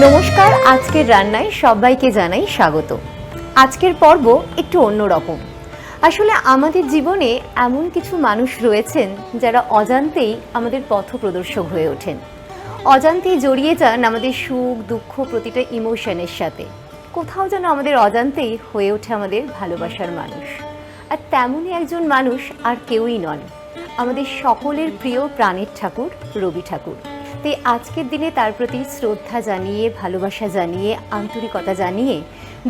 নমস্কার, আজকের রান্নায় সবাইকে জানাই স্বাগত। আজকের পর্ব একটু অন্যরকম। আসলে আমাদের জীবনে এমন কিছু মানুষ রয়েছেন যারা অজান্তেই আমাদের পথপ্রদর্শক হয়ে ওঠেন, অজান্তেই জড়িয়ে যান আমাদের সুখ দুঃখ প্রতিটা ইমোশনের সাথে। কোথাও যেন আমাদের অজান্তেই হয়ে ওঠে আমাদের ভালোবাসার মানুষ। আর তেমনই একজন মানুষ আর কেউই নন, আমাদের সকলের প্রিয় প্রাণের ঠাকুর রবি ঠাকুর। তাই আজকের দিনে তার প্রতি শ্রদ্ধা জানিয়ে, ভালোবাসা জানিয়ে, আন্তরিকতা জানিয়ে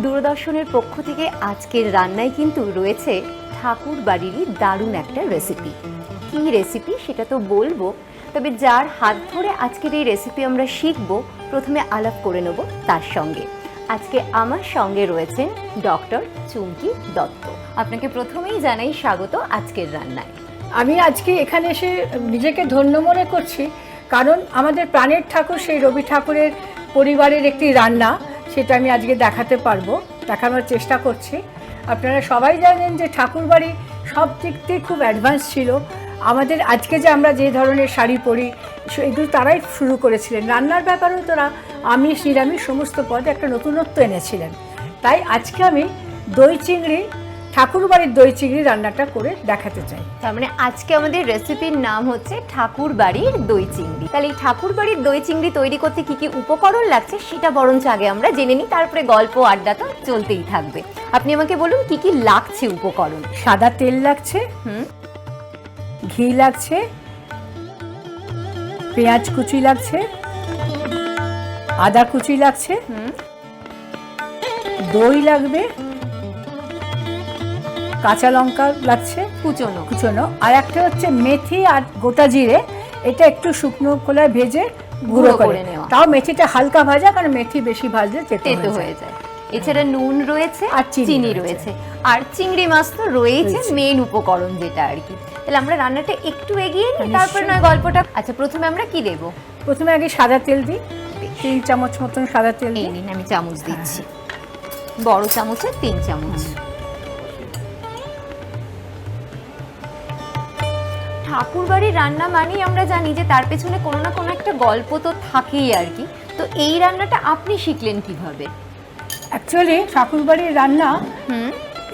দূরদর্শনের পক্ষ থেকে আজকের রান্নায় কিন্তু রয়েছে ঠাকুর বাড়িরই দারুণ একটা রেসিপি। কী রেসিপি সেটা তো বলবো, তবে যার হাত ধরে আজকের এই রেসিপি আমরা শিখব, প্রথমে আলাপ করে নেব তার সঙ্গে। আজকে আমার সঙ্গে রয়েছেন ডক্টর চুমকি দত্ত। আপনাকে প্রথমেই জানাই স্বাগত আজকের রান্নায়। আমি আজকে এখানে এসে নিজেকে ধন্য মনে করছি, কারণ আমাদের প্রাণের ঠাকুর সেই রবি ঠাকুরের পরিবারের একটি রান্না, সেটা আমি আজকে দেখানোর চেষ্টা করছি। আপনারা সবাই জানেন যে ঠাকুরবাড়ি সব দিক দিয়ে খুব অ্যাডভান্স ছিল। আমাদের আজকে যে আমরা যে ধরনের শাড়ি পরি এগুলো তারাই শুরু করেছিলেন। রান্নার ব্যাপারেও তারা আমিষ নিরামিষ সমস্ত পদে একটা নতুনত্ব এনেছিলেন। তাই আজকে আমি দই চিংড়ি, ঠাকুরবাড়ির দই চিংড়ি রান্নাটা করে দেখাতে চাই। তার মানে আজকে আমাদের রেসিপির নাম হচ্ছে ঠাকুরবাড়ির দই চিংড়ি। তাহলে এই ঠাকুরবাড়ির দই চিংড়ি তৈরি করতে কি কি উপকরণ লাগছে সেটা বরঞ্চ আগে আমরা জেনে নিই, তারপরে গল্প আড্ডা তো চলতেই থাকবে। আপনি আমাকে বলুন কি কি লাগছে উপকরণ। সাদা তেল লাগছে, ঘি লাগছে, পেঁয়াজ কুচি লাগছে, আদা কুচি লাগছে, দই লাগবে, কাঁচা লঙ্কা লাগছে কুচনো, আর একটা হচ্ছে মেথি আর গোটা জিরে। এটা একটু শুকনো খোলায় ভেজে গুঁড়ো করে নেওয়া। তাও মেথিটা হালকা ভাজা, কারণ মেথি বেশি ভাজলে তেতো হয়ে যায়। এছাড়া নুন রয়েছে আর চিনি রয়েছে, আর চিংড়ি মাছ তো রয়েছে মেন উপকরণ যেটা আর কি। তাহলে আমরা রান্নাটা একটু এগিয়ে নিই, তারপর নয় গল্পটা। আচ্ছা, প্রথমে আমরা কি দেব? প্রথমে আগে সাদা তেল দিই, 3 চামচ মতন সাদা তেল দিই। নিন, আমি চামচ দিচ্ছি, বড় চামচে 3 চামচ। ঠাকুরবাড়ির রান্না মানেই আমরা জানি যে তার পেছনে কোনো না কোনো একটা গল্প তো থাকেই আর কি। তো এই রান্নাটা আপনি শিখলেন কিভাবে? অ্যাকচুয়ালি ঠাকুরবাড়ির রান্না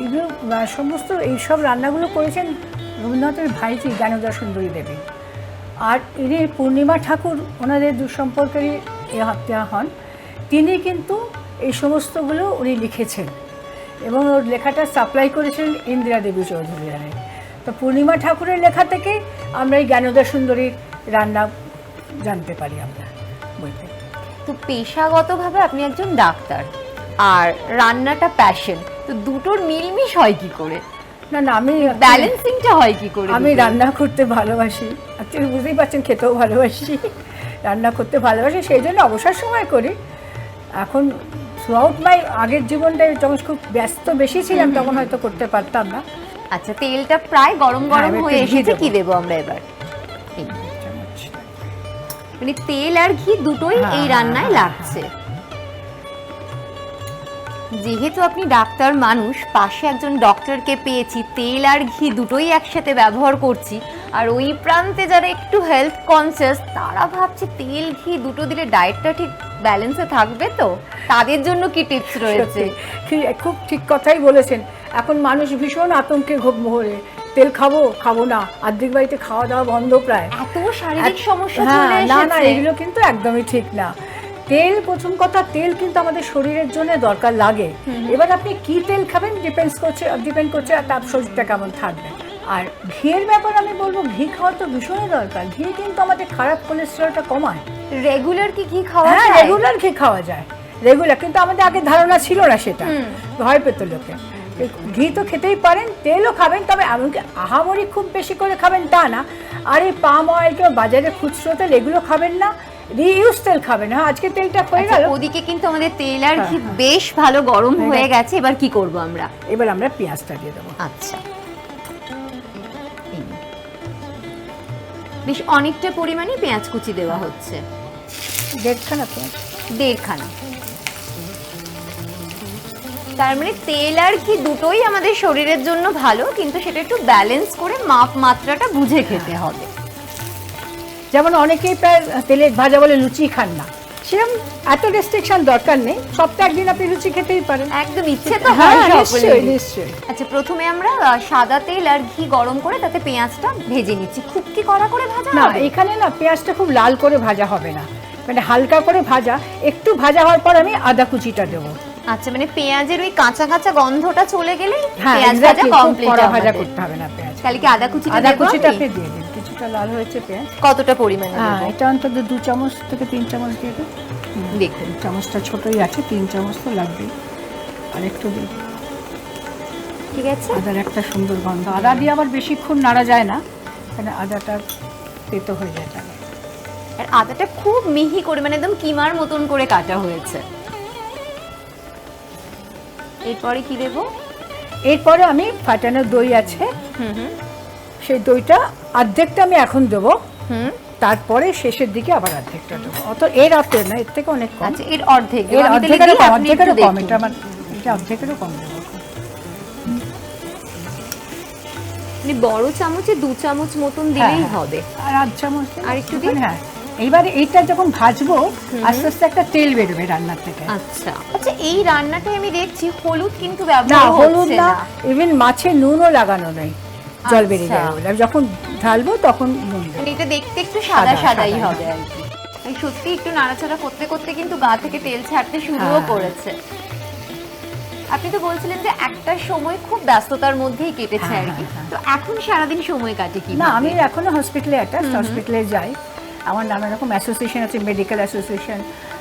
এগুলো সমস্ত এইসব রান্নাগুলো করেছেন রবীন্দ্রনাথের ভাইজি জ্ঞানদা সুন্দরী দেবী। আর ইনি পূর্ণিমা ঠাকুর, ওনাদের দুঃসম্পর্কেরই দেওয়া হন। তিনি কিন্তু এই সমস্তগুলো উনি লিখেছেন এবং ওর লেখাটা সাপ্লাই করেছিলেন ইন্দিরা দেবী চৌধুরী রায়। তো পূর্ণিমা ঠাকুরের লেখা থেকে আমরা এই জ্ঞানদা সুন্দরীর রান্না জানতে পারি আমরা বইতে। তো পেশাগতভাবে আপনি একজন ডাক্তার আর রান্নাটা প্যাশন, তো দুটোর মিলমিশ হয় কি করে? না, আমি ব্যালেন্সিংটা হয় কি করে? আমি রান্না করতে ভালোবাসি, অ্যাকচুয়ালি বুঝতেই পারছেন, খেতেও ভালোবাসি, রান্না করতে ভালোবাসি, সেই জন্য অবসর সময় করি। এখন থ্রুআউট মাই আগের জীবনটায় যখন খুব ব্যস্ত বেশি ছিলাম তখন হয়তো করতে পারতাম না। আচ্ছা, তেলটা প্রায় গরম হয়ে এসেছে, কি দেবো আমরা এবার? মানে তেল আর ঘি দুটোই এই রান্নায় লাগছে। যেহেতু আপনি ডাক্তার মানুষ, পাশে একজন ডক্টরকে পেয়েছি, তেল আর ঘি দুটোই একসাথে ব্যবহার করছি, আর ওই প্রান্তে যারা একটু হেলথ কনসিয়াস তারা ভাবছে তেল ঘি দুটো দিলে ডায়েটটা ঠিক ব্যালেন্সে থাকবে, তো তাদের জন্য কি টিপস রয়েছে? খুব ঠিক কথাই বলেছেন। এখন মানুষ ভীষণ আতঙ্কে ভরে, তেল খাবো না, অর্ধেক বাড়িতে খাওয়া দাওয়া বন্ধ প্রায়, এত শারীরিক সমস্যা চলে এসেছে। না, এগুলো কিন্তু একদমই ঠিক না। তেল, প্রথম কথা, তেল কিন্তু আমাদের শরীরের জন্য দরকার লাগে। এবার আপনি কি তেল খাবেন ডিপেন্ড করছে তার শরীরটা কেমন থাকবে। আর ঘিয়ের ব্যাপার আমি বলবো, ঘি খাওয়া তো ভীষণই দরকার। ঘি কিন্তু আমাদের খারাপ কোলেস্টেরলটা কমায়। রেগুলার কি ঘি খাওয়া যায়? রেগুলার ঘি খাওয়া যায়, রেগুলার, কিন্তু আমাদের আগে ধারণা ছিল না, সেটা ভয় পেত লোকে। ঘি তো খেতেই পারেন, তেলও খাবেন, তবে এমনকি আহামরি খুব বেশি করে খাবেন তা না। আর এই পাম অয়েল কিংবা বাজারে খুচরো তেল এগুলো খাবেন না, রিইউজ তেল খাবেন। আজকে তেলটা হয়ে গেল। ওদিকে কিন্তু আমাদের তেল আর ঘি বেশ ভালো গরম হয়ে গেছে। এবার কি করব আমরা? এবার আমরা পেঁয়াজটা দিয়ে দেবো। আচ্ছা, বেশ অনেকটা পরিমাণে পেঁয়াজ কুচি দেওয়া হচ্ছে, 1.5খানা পেঁয়াজ। 1.5খানা। তার মানে তেল আর ঘি দুটোই আমাদের শরীরের জন্য ভালো, কিন্তু সেটা একটু ব্যালেন্স করে মাত্রাটা বুঝে খেতে হবে। যেমন অনেকেই প্রায় তেলে ভাজা বলে লুচি খান না, সেরকম এত রেস্ট্রিকশন দরকার নেই, সপ্তাহে একদিন আপনি লুচি খেতেই পারেন। একদম ইচ্ছে তো হ্যাঁ, হয় নিশ্চয়ই সকলেরই। নিশ্চয়ই। আচ্ছা, প্রথমে আমরা সাদা তেল আর ঘি গরম করে তাতে পেঁয়াজটা ভেজে নিচ্ছি। খুব কি কড়া করে ভাজা না, হবে? এখানে না পেঁয়াজটা খুব লাল করে ভাজা হবে না, মানে হালকা করে ভাজা, একটু ভাজা হওয়ার পর আমি আদা কুচিটা দেবো। আচ্ছা, মানে পেঁয়াজের ওই কাঁচা কাঁচা গন্ধটা চলে গেলেই হ্যাঁ, পেঁয়াজ ভাজা exactly, খুব কমপ্লিট কড়া ভাজা আমাদের। করতে হবে না পেঁয়াজ। তাহলে কি আদা কুচিটা আদা দেবো কুচিটা আমি? আপনি দিয়ে দিন, কিছুটা লাল হয়েছে পেঁয়াজ। কতটা পরিমাণে হ্যাঁ, দেবো? এটা অন্তত 2 চামচ থেকে 3 চামচ দিয়ে দিন। দেখুন চামচটা ছোটই আছে, 3 চামচ তো লাগবেই। আর একটু দিন। ঠিক আছে। আদার একটা সুন্দর গন্ধ, আদা দিয়ে আবার বেশিক্ষণ নাড়া যায় না, মানে আদাটা তেতো হয়ে যায় তাহলে। আর আদাটা খুব মিহি করে, মানে একদম কিমার মতন করে কাটা হয়েছে। এরপরে কি দেবো? এরপরে আমি ফাটানো দই আছে, সেই দইটা অর্ধেকটা আমি এখন দেবো, তারপরে শেষের দিকে আবার অর্ধেকটা দেবো। অত এর অর্ধেক না, এর থেকে অনেক কম। আচ্ছা, এর অর্ধেক দেবো। এর আমি তাহলে অর্ধেকেরও দিই, কম, আপনি একটু অর্ধেকেরও কম, দেখুন। এটা আমার, এটা অর্ধেকেরও কম দেবো। মানে বড় চামচে 2 চামচ মতন দিলেই হ্যাঁ, হবে। আর আধ চামচ দিন। আর একটু দিন? হ্যাঁ, এইবারে এইটা যখন ভাজবো আস্তে আস্তে একটা তেল বেরোবে রান্নার থেকে। আচ্ছা আচ্ছা, এই রান্নাটায় আমি দেখছি হলুদ কিন্তু না, ব্যবহার হলুদ হচ্ছে না, না। ইভেন মাছে নুনও লাগানো নেই, জল বেরিয়ে আচ্ছা। যাবে বলে। আর যখন ঢালবো তখন নুন দেবো। মানে এটা দেখতে একটু সাদা সাদা, সাদাই সাদা। হবে আর কি। আমি সত্যি একটু নাড়াচাড়া করতে করতে কিন্তু গা থেকে তেল ছাড়তে শুরুও হ্যাঁ। করেছে। আপনি তো বলছিলেন যে একটা সময় খুব ব্যস্ততার মধ্যেই কেটেছে হ্যাঁ, আর কি। হ্যাঁ, তো এখন সারাদিন সময় কাটে কি? না, আমি এখনো হসপিটালে অ্যাটাচ, হসপিটালে যাই। আমার নানা রকম অ্যাসোসিয়েশন আছে, মেডিকেল অ্যাসোসিয়েশন,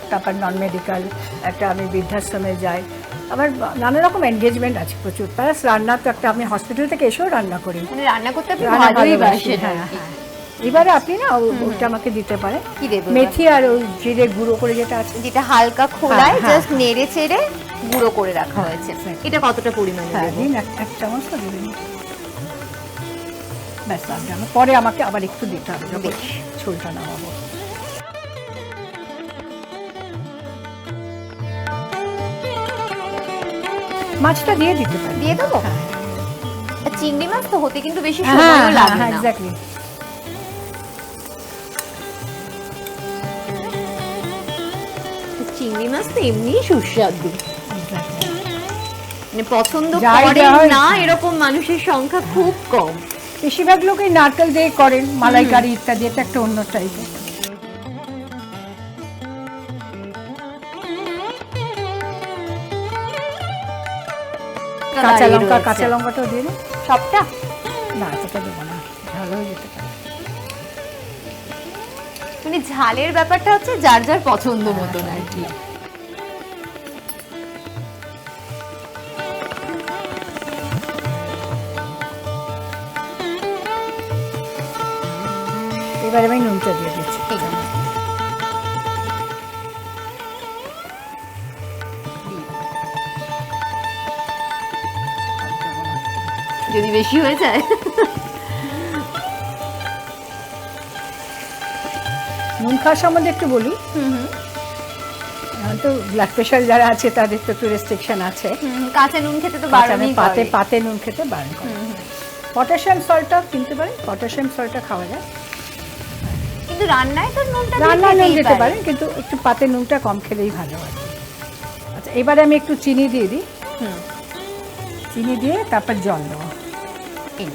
তারপর নন মেডিকেল, একটা আমি বৃদ্ধাশ্রমে যাই। আমার নানা রকম এনগেজমেন্ট আছে প্রচুর, প্লাস রান্না তো একটা, আমি হসপিটাল থেকে এসেও রান্না করি। মানে রান্না করতে আপনি রান্না ভালোই ভালোবাসি, বাসেন হ্যাঁ আর কি। হ্যাঁ। এবারে আপনি না ওটা আমাকে দিতে পারেন, কি দেবো? মেথি আর ওই জিরে গুঁড়ো করে যেটা আছে। যেটা হালকা খোলায় হ্যাঁ, জাস্ট নেড়ে চেড়ে গুঁড়ো করে রাখা হয়েছে। exactly. এটা কতটা পরিমাণে হ্যাঁ, দেবো? দিন এক চামচ তো দিন। ব্যাস, পরে আমাকে আবার একটু দিতে হবে যখন বেশ। ঝোলটা নামাবো। মাছটা দিয়ে দিতে পারি। দিয়ে দেবো? হ্যাঁ, আর চিংড়ি মাছ তো হতে কিন্তু বেশি হ্যাঁ, সময়ও হ্যাঁ, লাগে হ্যাঁ, না। exactly. চিংড়ি মাছ তো এমনিই সুস্বাদু। Exactly. মানে পছন্দ যাই করে দেওয়া হয়, না হ্যাঁ। এরকম মানুষের সংখ্যা খুব কম। বেশিরভাগ লোকই নারকেল দিয়ে করেন, মালাইকারি ইত্যাদি, এটা একটা অন্য টাইপের। কাঁচা লঙ্কাটাও দিয়ে দিন। সবটা না, সেটা দেবো না, ঝাল হয়ে যেতে পারে। মানে ঝালের ব্যাপারটা হচ্ছে যার যার পছন্দ মতন আর কি। এবার আমি নুনটা দিয়ে দিচ্ছি। ঠিক আছে। যদি বেশি হয়ে যায়। নুন খাওয়ার সম্বন্ধে একটু বলি। তো ব্লাড প্রেশার যারা আছে তাদের তো একটু রেস্ট্রিকশন আছে। কাঁচা নুন খেতে তো কাঁচা বারণই নুন, পাতে করে। পাতে নুন খেতে বারণ করে। পটাশিয়াম সল্টটা কিনতে পারেন, পটাশিয়াম সল্টটা খাওয়া যায়। কিন্তু রান্নায় তো নুনটা রান্না নুন দিতেই দিতে পারে। পারেন, কিন্তু একটু পাতে নুনটা কম খেলেই ভালো আর কি। আচ্ছা, এবারে আমি একটু চিনি দিয়ে দিই। চিনি দিয়ে তারপর জল দেবো। এই।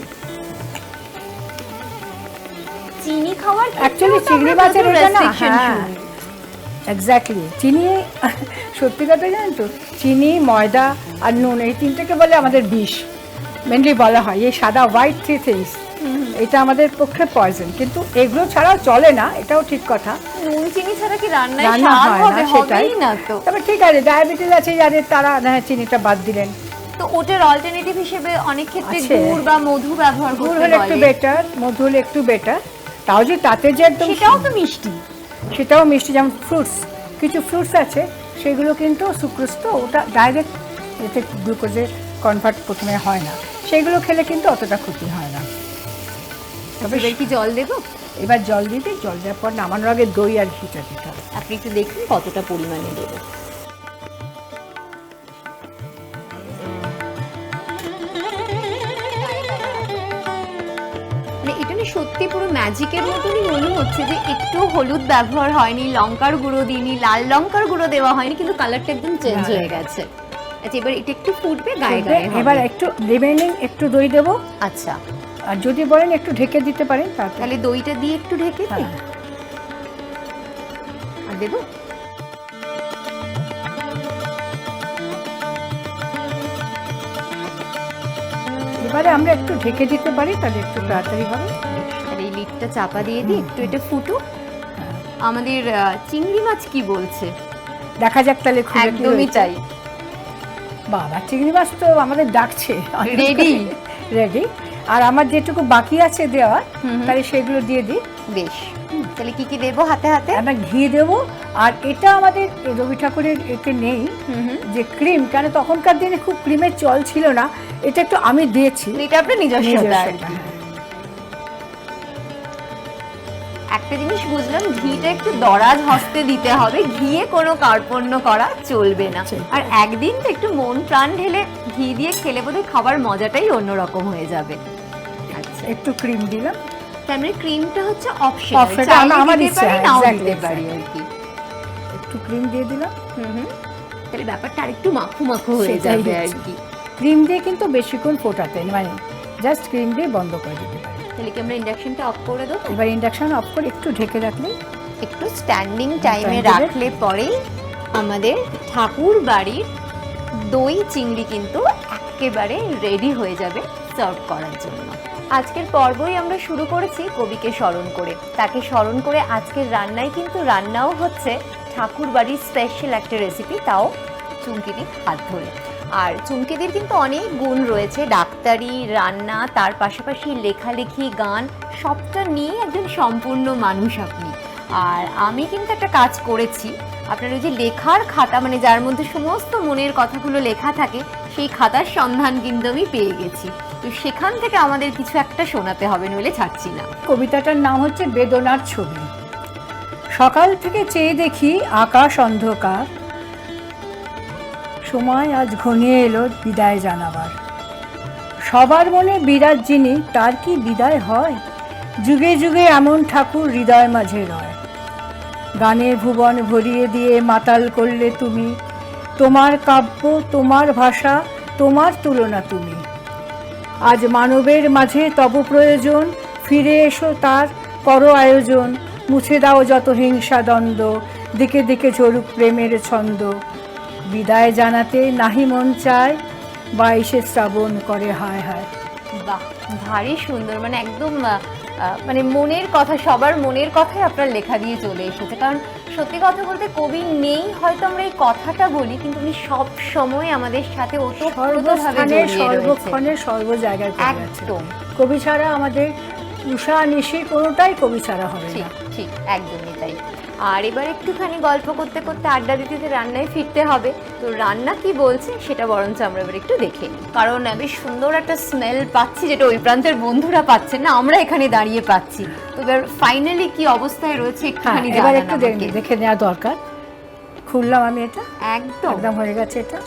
চিনি খাওয়ার Actually চিংড়ি মাছের এটা না, হ্যাঁ, এক্স্যাক্টলি। চিনি, সত্যি কথা জানেন তো, চিনি, ময়দা আর নুন, এই তিনটেকে বলে আমাদের বিষ, মেনলি বলা হয়। এই সাদা হোয়াইট থ্রি থিংস, এটা আমাদের পক্ষে পয়জন। কিন্তু এগুলো ছাড়াও চলে না, এটাও ঠিক কথা। নুন চিনি ছাড়া কি রান্নায় রান্না স্বাদ হয় হবে? না, সেটাই। হবেই না তো। তবে ঠিক আছে, ডায়াবেটিস আছে যাদের, তারা না হয় চিনিটা বাদ দিলেন। তো ওটার অল্টারনেটিভ হিসেবে অনেক ক্ষেত্রে আছে। গুড় বা মধু ব্যবহার গুড় করতে হলে একটু বলে। বেটার, মধু হলে একটু বেটার। তাও যে তাতে যে একদম, সেটাও তো মিষ্টি। সেটাও মিষ্টি। যেমন ফ্রুটস, কিছু ফ্রুটস আছে সেগুলো কিন্তু সুক্রোজ, তো ওটা ডাইরেক্ট এতে গ্লুকোজে কনভার্ট প্রথমে হয় না, সেগুলো খেলে কিন্তু অতটা ক্ষতি হয় না। তবে এবার কি জল দেবো? এবার জল দিয়ে দিই, জল দেওয়ার পর নামানোর আগে দই আর ঘিটা দিতে হবে। আপনি একটু দেখুন কতটা পরিমাণে দেবো। মানে এটা না সত্যি পুরো ম্যাজিকের মতনই মনে হচ্ছে যে একটু হলুদ ব্যবহার হয়নি, লঙ্কার গুঁড়ো দিইনি, লাল লঙ্কার গুঁড়ো দেওয়া হয়নি, কিন্তু কালারটা একদম চেঞ্জ হয়ে গেছে। আচ্ছা, এবার এটা একটু ফুটবে, গায়ে গায়ে হবে। এবার একটু রিমেইনিং একটু দই দেবো। আচ্ছা, আর যদি বলেন একটু ঢেকে দিতে পারেন তাহলে দইটা দিয়ে একটু ঢেকে দিই। আর দেবো? এবারে আমরা একটু ঢেকে দিতে পারি, তাহলে একটু তাড়াতাড়ি হবে। আর এই লিডটা চাপা দিয়ে দিই, একটু এটা ফুটুক। আমাদের চিংড়ি মাছ কি বলছে দেখা যাক তাহলে। একদমই তাই। বাবা, চিংড়ি মাছ তো আমাদের ডাকছে, রেডি রেডি। আর আমার যেটুকু বাকি আছে দেওয়া, তাহলে সেগুলো দিয়ে দিই। বেশ, তাহলে কি কি দেবো হাতে হাতে? আমরা ঘি দেবো। আর এটা আমাদের রবি ঠাকুরের এতে নেই যে ক্রিম, কেন তখনকার দিনে খুব ক্রিমের চল ছিল না, এটা একটু আমি দিয়েছি। এটা আপনার নিজস্বতা। একটা জিনিস বুঝলাম, ঘিটা একটু দরাজ হস্তে দিতে হবে, ঘিয়ে কোনো কার্পণ্য করা চলবে না। আর একদিন তো একটু মন প্রাণ ঢেলে ঘি দিয়ে খেলে বোধহয় খাবার মজাটাই অন্যরকম হয়ে যাবে। আচ্ছা, একটু ক্রিম দিলাম। তার মানে ক্রিমটা হচ্ছে অপশনাল, আমার দিতে ইচ্ছা, পারি নাও দিতে পারি আর কি। একটু ক্রিম দিয়ে দিলাম। তাহলে ব্যাপারটা আরেকটু মাখু মাখু হয়ে যাবে আর কি। ক্রিম দিয়ে কিন্তু বেশিক্ষণ ফোটাতে, মানে জাস্ট ক্রিম দিয়ে বন্ধ করে দিতে পারি। তাহলে কি আমরা ইন্ডাকশনটা অফ করে দেবো? এবার ইন্ডাকশন অফ করে একটু ঢেকে রাখলে, একটু স্ট্যান্ডিং টাইমে রাখলে পরেই আমাদের ঠাকুর বাড়ির দই চিংড়ি কিন্তু একেবারে রেডি হয়ে যাবে সার্ভ করার জন্য। আজকের পর্বই আমরা শুরু করেছি কবিকে স্মরণ করে। তাকে স্মরণ করে আজকের রান্নায় কিন্তু রান্নাও হচ্ছে ঠাকুর বাড়ির স্পেশাল একটা রেসিপি, তাও চুমকিদির হাত ধরে। আর চুমকিদির কিন্তু অনেক গুণ রয়েছে, ডাক্তারি, রান্না, তার পাশাপাশি লেখালেখি, গান, সবটা নিয়ে একজন সম্পূর্ণ মানুষ আপনি। আর আমি কিন্তু একটা কাজ করেছি, আপনার ওই যে লেখার খাতা, মানে যার মধ্যে সমস্ত মনের কথাগুলো লেখা থাকে, সেই খাতার সন্ধান কিন্তু আমি পেয়ে গেছি। তো সেখান থেকে আমাদের কিছু একটা শোনাতে হবে, নইলে ছাড়ছি না। কবিতাটার নাম হচ্ছে বেদনার ছবি। সকাল থেকে চেয়ে দেখি আকাশ অন্ধকার, সময় আজ ঘনিয়ে এলো বিদায় জানাবার। সবার মনে বিরাট যিনি, তার কি বিদায় হয়? যুগে যুগে এমন ঠাকুর হৃদয় মাঝে রয়। গানের ভুবন ভরিয়ে দিয়ে মাতাল করলে তুমি, তোমার কাব্য, তোমার ভাষা, তোমার তুলনা তুমি। আজ মানবের মাঝে তব প্রয়োজন, ফিরে এসো তার করো আয়োজন। মুছে দাও যত হিংসা দ্বন্দ্ব, দিকে দিকে ঝরুক প্রেমের ছন্দ। বিদায় জানাতে নাহি মন চায়, 22শে শ্রাবণ করে হায় হায়। বাহ, ভারী সুন্দর, মানে একদম মানে মনের কথা, সবার মনের কথাই আপনার লেখা দিয়ে চলে এসেছে। কারণ সত্যি কথা বলতে কবি নেই হয়তো আমরা এই কথাটা বলি, কিন্তু উনি সব সময় আমাদের সাথে সর্বস্থানে, সর্বক্ষণে, সর্ব জায়গায় একদম। কবি ছাড়া আমাদের উষা নিশি কোনোটাই কবি ছাড়া হবে না। ঠিক, একদমই তাই। আর এবার একটুখানি গল্প করতে করতে আড্ডা দিতে রান্নায় ফিরতে হবে। তো রান্না কি বলছে সেটা বরঞ্চ আমরা এবার একটু দেখে নিই, কারণ বেশ সুন্দর একটা স্মেল পাচ্ছি, যেটা ওই প্রান্তের বন্ধুরা পাচ্ছেন না, আমরা এখানে দাঁড়িয়ে পাচ্ছি। তো এবার ফাইনালি কি অবস্থায় রয়েছে একটুখানি এবার একটু দেখে নেওয়া দরকার। খুললাম আমি এটা, একদম হয়ে গেছে এটা।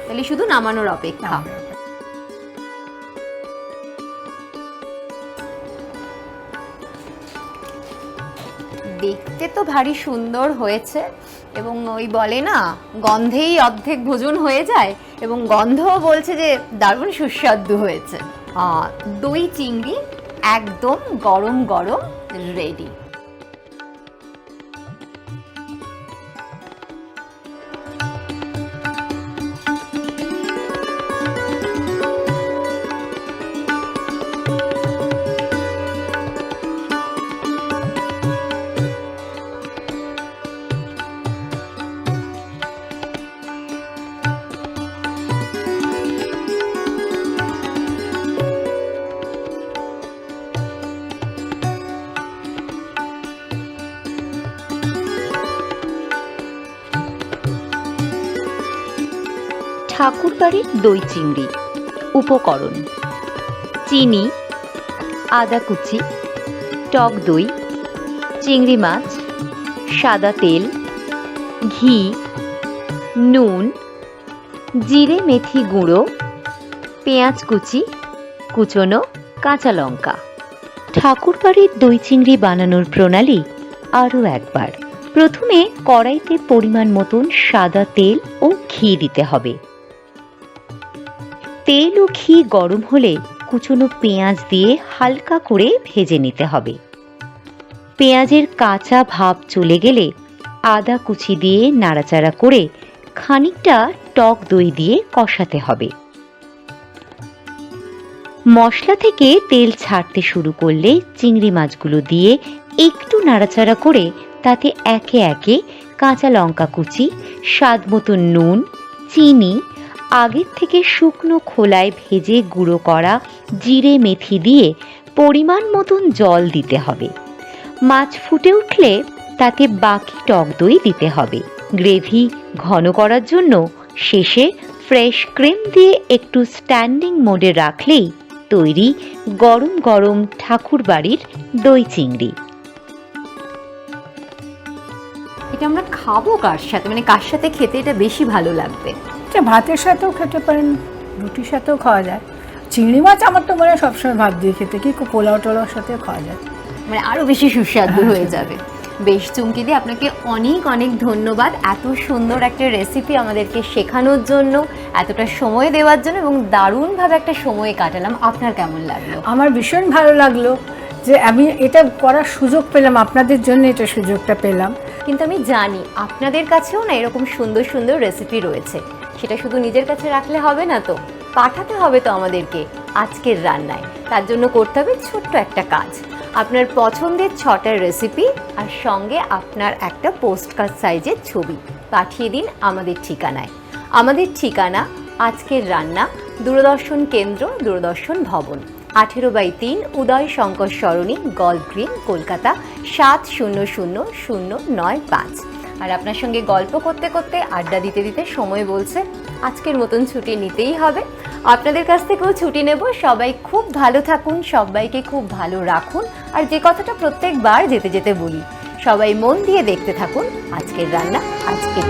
তাহলে শুধু নামানোর অপেক্ষা। দেখতে তো ভারী সুন্দর হয়েছে, এবং ওই বলে না, গন্ধেই অর্ধেক ভোজন হয়ে যায়, এবং গন্ধও বলছে যে দারুণ সুস্বাদু হয়েছে। দই চিংড়ি একদম গরম গরম রেডি। ঠাকুরবাড়ির দই চিংড়ি। উপকরণ: চিনি, আদা কুচি, টক দই, চিংড়ি মাছ, সাদা তেল, ঘি, নুন, জিরে মেথি গুঁড়ো, পেঁয়াজ কুচি, কুচনো কাঁচা লঙ্কা। ঠাকুরবাড়ির দই চিংড়ি বানানোর প্রণালী আরও একবার। প্রথমে কড়াইতে পরিমাণ মতন সাদা তেল ও ঘি দিতে হবে। তেল ও ঘি গরম হলে কুচনো পেঁয়াজ দিয়ে হালকা করে ভেজে নিতে হবে। পেঁয়াজের কাঁচা ভাব চলে গেলে আদা কুচি দিয়ে নাড়াচাড়া করে খানিকটা টক দই দিয়ে কষাতে হবে। মশলা থেকে তেল ছাড়তে শুরু করলে চিংড়ি মাছগুলো দিয়ে একটু নাড়াচাড়া করে তাতে একে একে কাঁচা লঙ্কা কুচি, স্বাদ মতো নুন, চিনি, আগের থেকে শুকনো খোলায় ভেজে গুঁড়ো করা জিরে মেথি দিয়ে পরিমাণ মতন জল দিতে হবে। মাছ ফুটে উঠলে তাতে বাকি টক দই দিতে হবে। গ্রেভি ঘন করার জন্য শেষে ফ্রেশ ক্রিম দিয়ে একটু স্ট্যান্ডিং মোডে রাখলেই তৈরি গরম গরম ঠাকুরবাড়ির দই চিংড়ি। এটা আমরা খাবো কার সাথে, মানে কার সাথে খেতে এটা বেশি ভালো লাগবে? এটা ভাতের সাথেও খেতে পারেন, রুটির সাথেও খাওয়া যায়। চিংড়ি মাছ আমার তো মনে হয় সবসময় ভাত দিয়ে খেতে, কি পোলাও টোলাওর সাথেও খাওয়া যায়, মানে আরও বেশি সুস্বাদু হয়ে যাবে। বেশ চুমকি দি, আপনাকে অনেক অনেক ধন্যবাদ এত সুন্দর একটা রেসিপি আমাদেরকে শেখানোর জন্য, এতটা সময় দেওয়ার জন্য, এবং দারুণভাবে একটা সময় কাটালাম। আপনার কেমন লাগলো? আমার ভীষণ ভালো লাগলো যে আমি এটা করার সুযোগ পেলাম, আপনাদের জন্য এটা সুযোগটা পেলাম। কিন্তু আমি জানি আপনাদের কাছেও না এরকম সুন্দর সুন্দর রেসিপি রয়েছে, সেটা শুধু নিজের কাছে রাখলে হবে না, তো পাঠাতে হবে তো আমাদেরকে আজকের রান্নায়। তার জন্য করতে হবে ছোট্ট একটা কাজ, আপনার পছন্দের 6টা রেসিপি আর সঙ্গে আপনার একটা পোস্টকার্ড সাইজের ছবি পাঠিয়ে দিন আমাদের ঠিকানায়। আমাদের ঠিকানা আজকের রান্না, দূরদর্শন কেন্দ্র, দূরদর্শন ভবন, 18/3 উদয় শঙ্কর সরণি, গল্ফ গ্রিন, কলকাতা 700095। আর আপনার সঙ্গে গল্প করতে করতে, আড্ডা দিতে দিতে সময় বলছে আজকের মতন ছুটি নিতেই হবে। আপনাদের কাছ থেকেও ছুটি নেব। সবাই খুব ভালো থাকুন, সবাইকে খুব ভালো রাখুন। আর যে কথাটা প্রত্যেকবার যেতে যেতে বলি, সবাই মন দিয়ে দেখতে থাকুন আজকের রান্না, আজকে